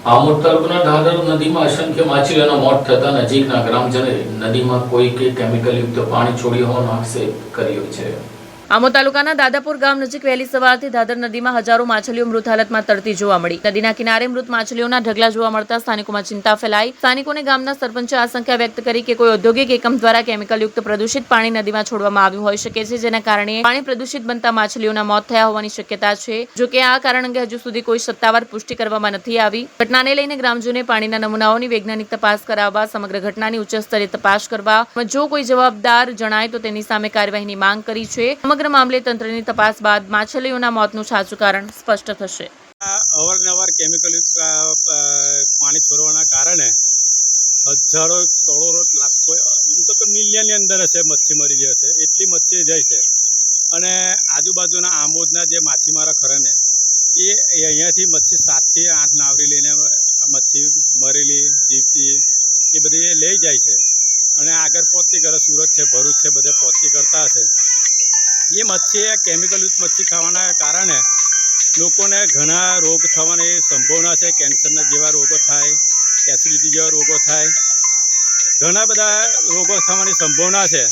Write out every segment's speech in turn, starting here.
આમોદ તાલુકાના ધાદર નદીમાં અસંખ્ય માછલીઓના મોત થતા નજીકના ગ્રામજનોએ નદીમાં કોઈકે કેમિકલયુક્ત પાણી છોડ્યું હોવાનો આક્ષેપ કર્યો છે। આમોદ તાલુકાના દાદાપુર ગામ નજીક વહેલી સવારથી દાદર નદીમાં હજારો માછલીઓ મૃત હાલતમાં તરતી જોવા મળી। નદીના કિનારે મૃત માછલીઓના ઢગલા જોવા મળતા સ્થાનિકોમાં ચિંતા ફેલાઈ। સ્થાનિકોને ગામના સરપંચે આશંકા વ્યક્ત કરી કે કોઈ ઔદ્યોગિક એકમ દ્વારા કેમિકલયુક્ત પ્રદૂષિત પાણી નદીમાં છોડવામાં આવ્યું હોઈ શકે છે, જેના કારણે પાણી પ્રદૂષિત બનતા માછલીઓના મોત થયા હોવાની શક્યતા છે। જો કે આ કારણ અંગે હજુ સુધી કોઈ સત્તાવાર પુષ્ટિ કરવામાં નથી આવી। ઘટનાને લઈને ગ્રામજનોએ પાણીના નમૂનાઓની વૈજ્ઞાનિક તપાસ કરાવવા, સમગ્ર ઘટનાની ઉચ્ચ સ્તરે તપાસ કરવા, જો કોઈ જવાબદાર જણાય તો તેની સામે કાર્યવાહીની માંગ કરી છે। સમગ્ર મામલે તંત્રની તપાસ બાદ માછલીઓના મોતનું સાચું કારણ સ્પષ્ટ થશે। અવારનવાર કેમિકલયુક્ત પાણી છોડવાના કારણે હજારો કરોડો લાખો હું તો મિલિયનની અંદર હશે મચ્છી મરી ગઈ હશે, એટલી મચ્છી જાય છે। અને આજુબાજુના આમોદના જે માછીમારા ખરા ને એ અહીંયાથી મચ્છી 7 થી 8 નાવરી લઈને મચ્છી મરેલી જીવતી એ બધી લઈ જાય છે અને આગળ પહોંચતી કરે સુરત છે, ભરૂચ છે, બધે પહોંચતી કરતા હશે। એ મચ્છી કેમિકલયુક્ત મચ્છી ખાવાના કારણે લોકોને ઘણા રોગ થવાની સંભાવના છે। કેન્સરના જેવા રોગો થાય, એસિડિટી જેવા રોગો થાય, ઘણા બધા રોગો થવાની સંભાવના છે।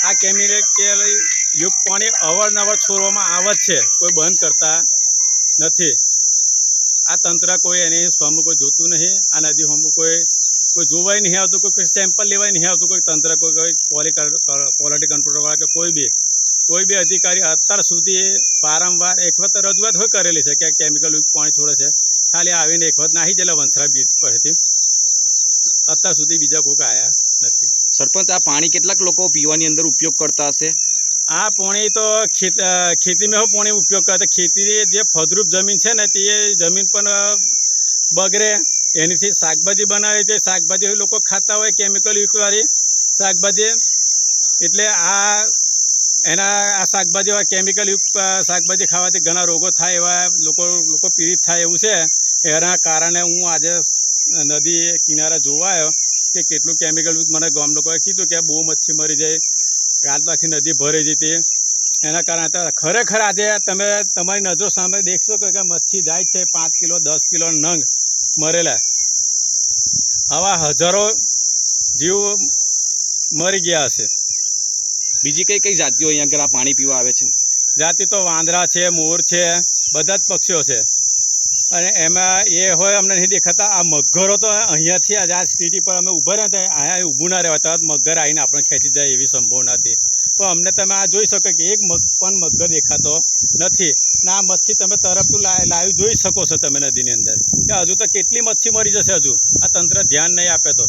આ કેમિકલયુક્ત પાણી અવારનવાર છોડવામાં આવે જ છે, કોઈ બંધ કરતા નથી। આ તંત્ર કોઈ એની સામે કોઈ જોતું નહીં, આ નદી સામે કોઈ જોવાય નહીં આવતું, કોઈ સેમ્પલ લેવાય નહીં આવતું, કોઈ તંત્ર કોઈ ક્વોલિટી કંટ્રોલવાળા કે કોઈ બી અધિકારી અત્યાર સુધી વારંવાર એક વખત રજૂઆત હોય કરેલી છે કે કેમિકલયુક્ત પાણી છોડે છે, ખાલી આવીને એક વખત નાહી ગયેલા વંસરા બીચ પરથી, અત્યાર સુધી બીજા કોઈ આવ્યા નથી। સરપંચ, આ પાણી કેટલાક લોકો પીવાની અંદર ઉપયોગ કરતા હશે? આ પાણી તો ખેતીમાં પાણી ઉપયોગ કરતા, ખેતી જે ફળદ્રુપ જમીન છે ને તે જમીન પણ બગડે, એનાથી શાકભાજી બનાવે છે, શાકભાજી લોકો ખાતા હોય કેમિકલયુક્તવાળી શાકભાજી, એટલે આ શાકભાજી કેમિકલયુક્ત શાકભાજી ખાવાથી ઘણા રોગો થાય, એવા લોકો પીડિત થાય એવું છે। એના કારણે હું આજે નદી કિનારે જોવા આવ્યો કે કેટલું કેમિકલયુક્ત, મને ગામ લોકોએ કીધું કે બહુ મચ્છી મરી જાય, કાલબાથી નદી ભરાઈ જતી। એના કારણે ખરેખર આજે તમે તમારી નજરો સામે દેખશો કે મચ્છી જાય છે 5 કિલો 10 કિલો નંગ મરેલા, આવા હજારો જીવ મરી ગયા હશે। બીજી કઈ જાતિઓ અહીંયા આગળ આ પાણી પીવા આવે છે? જાતિ તો વાંદરા છે, મોર છે, બધા જ પક્ષીઓ છે, અને એમાં એ હોય અમને નહીં દેખાતા। આ મગરો તો અહીંયાથી આ સ્થિતિ પર અમે ઊભા રહ્યા હતા, અહીંયા ઊભું ના રહેવા, તરત મગર આવીને આપણે ખેંચી જાય એવી સંભાવના હતી, પણ અમને તમે આ જોઈ શકો કે એક પણ મગર દેખાતો નથી ને। આ મચ્છી તમે તરફથી લાઈવ જોઈ શકો છો તમે નદીની અંદર કે હજુ તો કેટલી મચ્છી મરી જશે હજુ, આ તંત્ર ધ્યાન નહીં આપે તો।